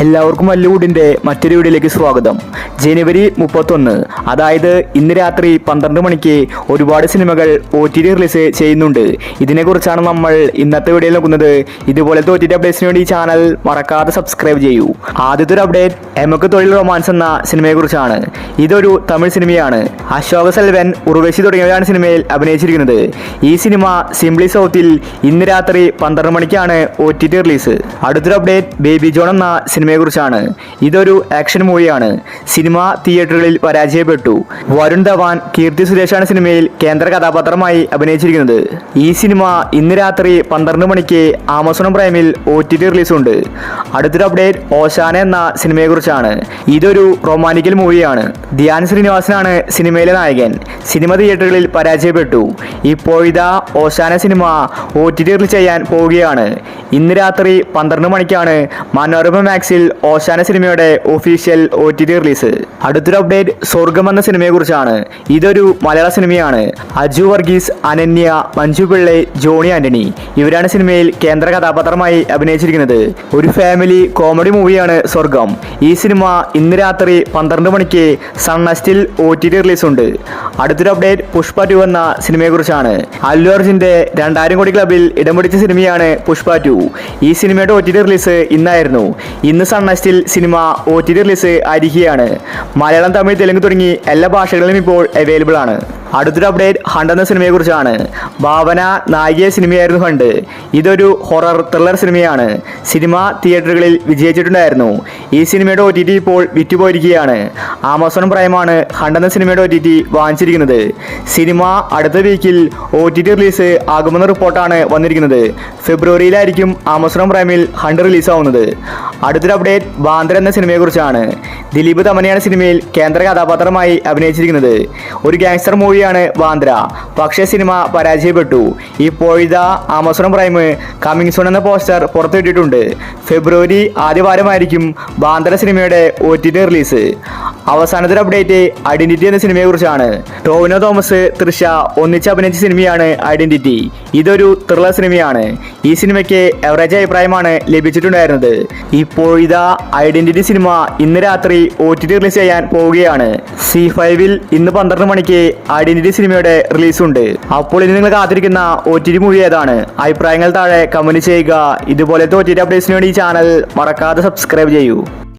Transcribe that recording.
എല്ലാവർക്കും മല്ലുവുഡിൻ്റെ മറ്റൊരു വീഡിയോയിലേക്ക് സ്വാഗതം. ജനുവരി 31, അതായത് ഇന്ന് രാത്രി 12 മണിക്ക് ഒരുപാട് സിനിമകൾ OTT റിലീസ് ചെയ്യുന്നുണ്ട്. ഇതിനെക്കുറിച്ചാണ് നമ്മൾ ഇന്നത്തെ വീഡിയോയിൽ നോക്കുന്നത്. ഇതുപോലത്തെ OTT അപ്ഡേറ്റ്സിന് വേണ്ടി ഈ ചാനൽ മറക്കാതെ സബ്സ്ക്രൈബ് ചെയ്യൂ. ആദ്യത്തെ ഒരു അപ്ഡേറ്റ് എമക്ക് തൊഴിൽ റൊമാൻസ് എന്ന സിനിമയെക്കുറിച്ചാണ്. ഇതൊരു തമിഴ് സിനിമയാണ്. അശോക് സെൽവൻ, ഉർവശി തുടങ്ങിയവരാണ് സിനിമയിൽ അഭിനയിച്ചിരിക്കുന്നത്. ഈ സിനിമ സിംപ്ലി സൗത്തിൽ ഇന്ന് രാത്രി 12 മണിക്കാണ് OTT റിലീസ്. അടുത്തൊരു അപ്ഡേറ്റ് ബേബി ജോൺ എന്ന സിനിമയെക്കുറിച്ചാണ്. ഇതൊരു ആക്ഷൻ മൂവിയാണ്. സിനിമ തിയേറ്ററുകളിൽ പരാജയപ്പെട്ടു. വരുൺ ധവാൻ, കീർത്തി സുരേഷാണ് സിനിമയിൽ കേന്ദ്ര കഥാപാത്രമായി അഭിനയിച്ചിരിക്കുന്നത്. ഈ സിനിമ ഇന്ന് രാത്രി 12 മണിക്ക് ആമസോൺ പ്രൈമിൽ OTT റിലീസുണ്ട്. അടുത്തൊരു അപ്ഡേറ്റ് ഓശാന എന്ന സിനിമയെക്കുറിച്ചാണ്. ഇതൊരു റൊമാൻറ്റിക്കൽ മൂവിയാണ്. ധ്യാൻ ശ്രീനിവാസനാണ് സിനിമയിലെ നായകൻ. സിനിമ തിയേറ്ററുകളിൽ പരാജയപ്പെട്ടു. ഇപ്പോഴിതാ ഓശാന സിനിമ OTT റിലീസ് ചെയ്യാൻ പോവുകയാണ്. ഇന്ന് രാത്രി 12 മണിക്കാണ് മനോരമ മാക്സിൽ ഓശാന സിനിമയുടെ ഒഫീഷ്യൽ OTT റിലീസ്. അടുത്തൊരു അപ്ഡേറ്റ് സ്വർഗം എന്ന സിനിമയെക്കുറിച്ചാണ്. ഇതൊരു മലയാള സിനിമയാണ്. അജു വർഗീസ്, അനന്യ, മഞ്ജു പിള്ളൈ, ജോണി ആന്റണി ഇവരാണ് സിനിമയിൽ കേന്ദ്ര കഥാപാത്രമായി അഭിനയിച്ചിരിക്കുന്നത്. ഒരു ഫാമിലി കോമഡി മൂവിയാണ് സ്വർഗം. ഈ സിനിമ ഇന്ന് രാത്രി 12 മണിക്ക് സൺ നെക്സ്റ്റിൽ OTT റിലീസ് ഉണ്ട്. അടുത്തൊരു അപ്ഡേറ്റ് പുഷ്പ 2 എന്ന സിനിമയെക്കുറിച്ചാണ്. അല്ലു അർജുന്റെ 2000 കോടി ക്ലബിൽ ഇടം പിടിച്ച സിനിമയാണ് പുഷ്പ 2. ഈ സിനിമയുടെ OTT റിലീസ് ഇന്നായിരുന്നു. ഇന്ന് സൺ നെക്സ്റ്റിൽ സിനിമ OTT റിലീസ് ആയിരിക്കുകയാണ്. മലയാളം, തമിഴ്, തെലുങ്ക് തുടങ്ങി എല്ലാ ഭാഷകളിലും ഇപ്പോൾ അവൈലബിൾ ആണ്. അടുത്തൊരു അപ്ഡേറ്റ് ഹണ്ട് എന്ന സിനിമയെക്കുറിച്ചാണ്. ഭാവന നായിക സിനിമയായിരുന്നു ഹണ്ട്. ഇതൊരു ഹൊറർ ത്രില്ലർ സിനിമയാണ്. സിനിമ തിയേറ്ററുകളിൽ വിജയിച്ചിട്ടുണ്ടായിരുന്നു. ഈ സിനിമയുടെ OTT ഇപ്പോൾ വിറ്റുപോയിരിക്കുകയാണ്. ആമസോൺ പ്രൈമാണ് ഹണ്ട് എന്ന സിനിമയുടെ OTT വാങ്ങിച്ചിരിക്കുന്നത്. സിനിമ അടുത്ത വീക്കിൽ OTT റിലീസ് ആകുമെന്ന റിപ്പോർട്ടാണ് വന്നിരിക്കുന്നത്. ഫെബ്രുവരിയിലായിരിക്കും ആമസോൺ പ്രൈമിൽ ഹണ്ട് റിലീസാവുന്നത്. അടുത്തൊരു അപ്ഡേറ്റ് ബാന്ദ്ര എന്ന സിനിമയെക്കുറിച്ചാണ്. ദിലീപ് തമനയാണ് സിനിമയിൽ കേന്ദ്ര കഥാപാത്രമായി അഭിനയിച്ചിരിക്കുന്നത്. ഒരു ഗാങ്സ്റ്റർ മൂവിയാണ് ബാന്ദ്ര. പക്ഷേ സിനിമ പരാജയപ്പെട്ടു. ഇപ്പോഴിതാ ആമസോൺ പ്രൈം കമ്മിങ് സൂൺ എന്ന പോസ്റ്റർ പുറത്തുവിട്ടിട്ടുണ്ട്. ഫെബ്രുവരി ആദ്യവാരമായിരിക്കും ബാന്ദ്ര സിനിമയുടെ OTT റിലീസ്. അവസാനത്തെ അപ്ഡേറ്റ് ഐഡന്റിറ്റി എന്ന സിനിമയെക്കുറിച്ചാണ്. ടോവിനോ തോമസ്, തൃഷ ഒന്നിച്ച് അഭിനയിച്ച സിനിമയാണ് ഐഡന്റിറ്റി. ഇതൊരു ത്രില്ലർ സിനിമയാണ്. ഈ സിനിമയ്ക്ക് എവറേജ് അഭിപ്രായമാണ് ലഭിച്ചിട്ടുണ്ടായിരുന്നത്. ഇപ്പോഴിതാ ഐഡന്റിറ്റി സിനിമ ഇന്ന് രാത്രി OTT റിലീസ് ചെയ്യാൻ പോവുകയാണ്. C5-ൽ ഇന്ന് 12 മണിക്ക് ഐഡന്റിറ്റി സിനിമയുടെ റിലീസുണ്ട്. അപ്പോൾ ഇനി നിങ്ങൾ കാത്തിരിക്കുന്ന OTT മൂവി ഏതാണ്? അഭിപ്രായങ്ങൾ താഴെ കമന്റ് ചെയ്യുക. ഇതുപോലത്തെ OTT അപ്ഡേറ്റ്സിന് വേണ്ടി ഈ ചാനൽ മറക്കാതെ സബ്സ്ക്രൈബ് ചെയ്യൂ.